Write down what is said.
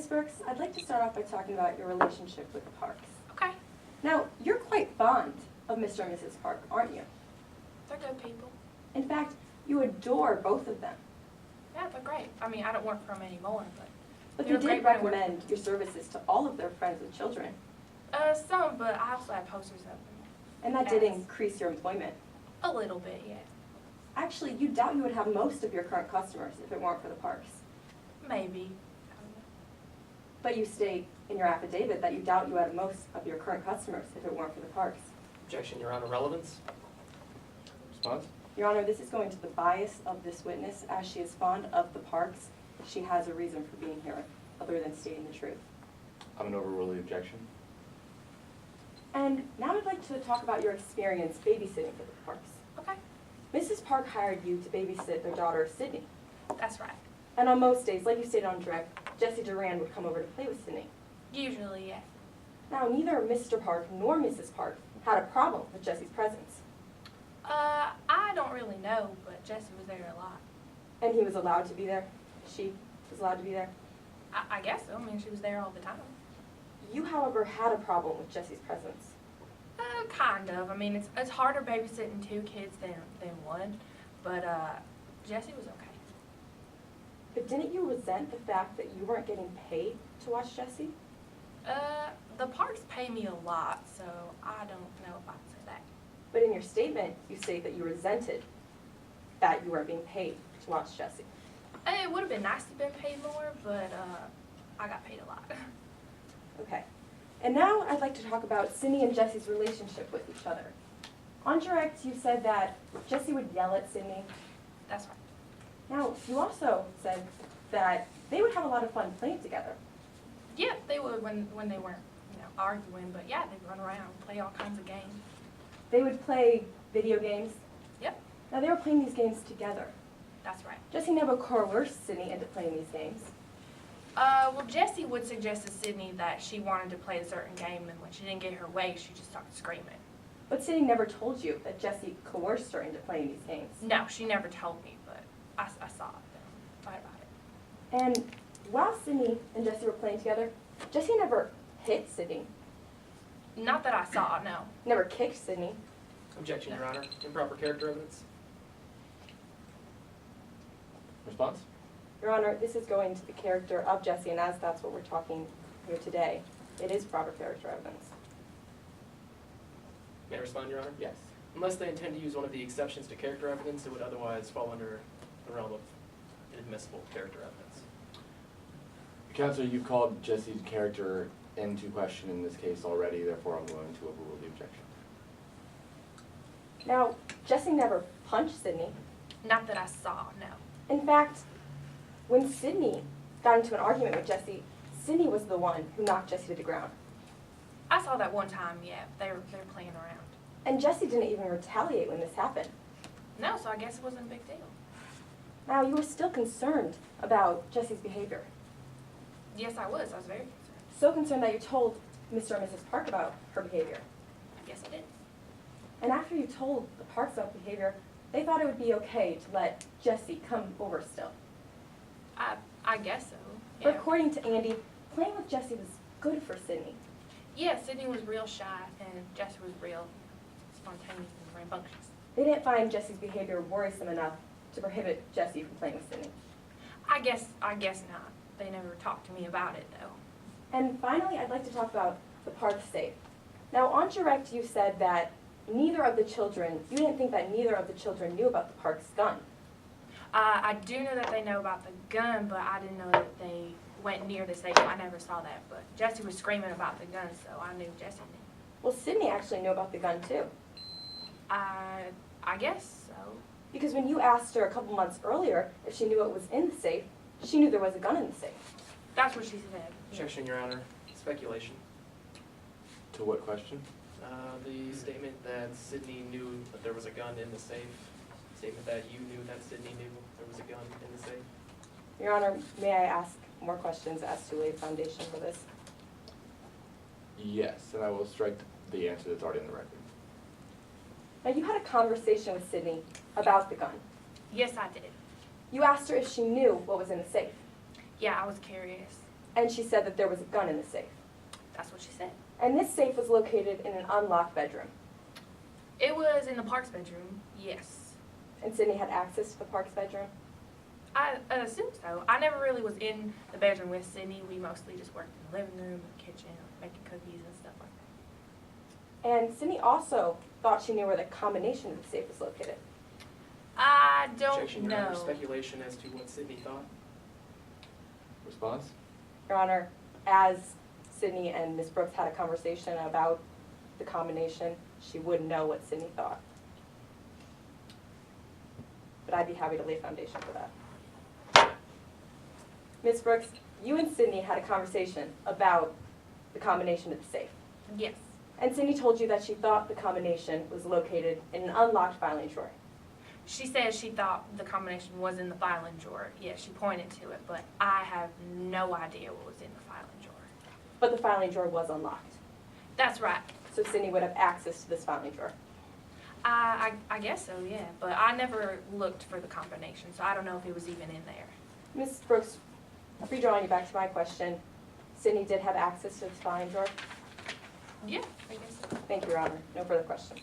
Miss Burks, I'd like to start off by talking about your relationship with the Parks. Okay. Now, you're quite fond of Mr. and Mrs. Park, aren't you? They're good people. In fact, you adore both of them. Yeah, they're great. I mean, I don't work for them anymore, But They're they did great when I work. recommend your services to all of their friends with children, some, but I also had posters of them. and that did Yes. increase your employment. A little bit, yeah. Actually, you doubt you would have most of your current customers if it weren't for the Parks. Maybe. I don't know. But you state in your affidavit that you doubt you had most of your current customers if it weren't for the Parks. Objection, Your Honor. Relevance? Response? Your Honor, this is going to the bias of this witness. As she is fond of the Parks, she has a reason for being here other than stating the truth. I'm going to overrule the objection. And now I'd like to talk about your experience babysitting for the Parks. Okay, Mrs. Park hired you to babysit their daughter, Sydney. that's right. And on most days, like you stated on direct, Jessie Duran would come over to play with Sydney. Usually, yeah. Now, neither Mr. Park nor Mrs. Park had a problem with Jessie's presence. I don't really know, but Jesse was there a lot. And he was allowed to be there. She was allowed to be there. I guess so. I mean, she was there all the time. You, however, had a problem with Jessie's presence. Kind of. I mean, it's harder babysitting two kids than one, but Jesse was okay. But didn't you resent the fact that you weren't getting paid to watch Jessie? The Parks pay me a lot, so I don't know if I'd say that. But in your statement, you state that you resented that you weren't being paid to watch Jessie. It would have been nice to have been paid more, but I got paid a lot. Okay. And now I'd like to talk about Sydney and Jessie's relationship with each other. On direct, you said that Jessie would yell at Sydney. That's right. Now, you also said that they would have a lot of fun playing together. Yeah, they would when they weren't, arguing, but yeah, they'd run around, play all kinds of games. They would play video games. Yep, Now, they were playing these games together. that's right. Jessie never coerced Sydney into playing these games. Well, Jessie would suggest to Sydney that she wanted to play a certain game, and when she didn't get her way, she just started screaming. But Sydney never told you that Jessie coerced her into playing these games. No, she never told me, but I saw them fight about it. And while Sydney and Jessie were playing together, Jessie never hit Sydney, Not that I saw, no. never kicked Sydney. Objection, Your Honor. Improper character evidence? Response? Your Honor, this is going to the character of Jessie, and as that's what we're talking here today, it is proper character evidence. May I respond, Your Honor? Yes. Unless they intend to use one of the exceptions to character evidence, it would otherwise fall under the realm of inadmissible character evidence. Counselor, you've called Jesse's character into question in this case already, therefore I'm going to overrule the objection. Now, Jessie never punched Sydney. Not that I saw, no. In fact, when Sydney got into an argument with Jessie, Sydney was the one who knocked Jessie to the ground. I saw that one time, yeah. They were playing around. And Jessie didn't even retaliate when this happened. No, so I guess it wasn't a big deal. Now, you were still concerned about Jessie's behavior. Yes, I was. I was very concerned. So concerned that you told Mr. and Mrs. Park about her behavior. I guess I did. And after you told the Parks about behavior, they thought it would be okay to let Jessie come over still. I guess so. But Yeah. according to Andy, playing with Jessie was good for Sydney. Yeah, Sydney was real shy, and Jessie was real spontaneous and rambunctious. They didn't find Jessie's behavior worrisome enough to prohibit Jessie from playing with Sydney. I guess not. They never talked to me about it, though. And finally, I'd like to talk about the Park estate. Now, on direct, you said that you didn't think that neither of the children knew about the Park's gun. I do know that they know about the gun, but I didn't know that they went near the safe. I never saw that, but Jessie was screaming about the gun, so I knew Jessie knew. Well, Sydney actually knew about the gun, too. I guess so. Because when you asked her a couple months earlier if she knew what was in the safe, she knew there was a gun in the safe. That's what she said. Objection, Your Honor. Speculation. To what question? The statement that Sydney knew that there was a gun in the safe, statement that you knew that Sydney knew there was a gun in the safe. Your Honor, may I ask more questions as to lay the foundation for this? Yes, and I will strike the answer that's already on the record. Now, you had a conversation with Sydney about the gun. Yes, I did. You asked her if she knew what was in the safe. Yeah, I was curious. And she said that there was a gun in the safe. That's what she said. And this safe was located in an unlocked bedroom. It was in the Parks bedroom, yes. And Sydney had access to the Parks bedroom. I assume so. I never really was in the bedroom with Sydney. We mostly just worked in the living room, the kitchen, making cookies and stuff like that. And Sydney also thought she knew where the combination of the safe was located. I don't Objection, Your Honor. know. Speculation as to what Sydney thought. Response? Your Honor, as Sydney and Ms. Brooks had a conversation about the combination, she would know what Sydney thought. But I'd be happy to lay foundation for that. Ms. Brooks, you and Sydney had a conversation about the combination of the safe. Yes. And Sydney told you that she thought the combination was located in an unlocked filing drawer. She said she thought the combination was in the filing drawer. Yeah, she pointed to it, but I have no idea what was in the filing drawer. But the filing drawer was unlocked. That's right. So Sydney would have access to this filing drawer. I guess so, yeah. But I never looked for the combination, so I don't know if it was even in there. Ms. Brooks, redrawing you back to my question, Sydney did have access to this filing drawer? Yeah, I guess so. Thank you, Your Honor. No further questions.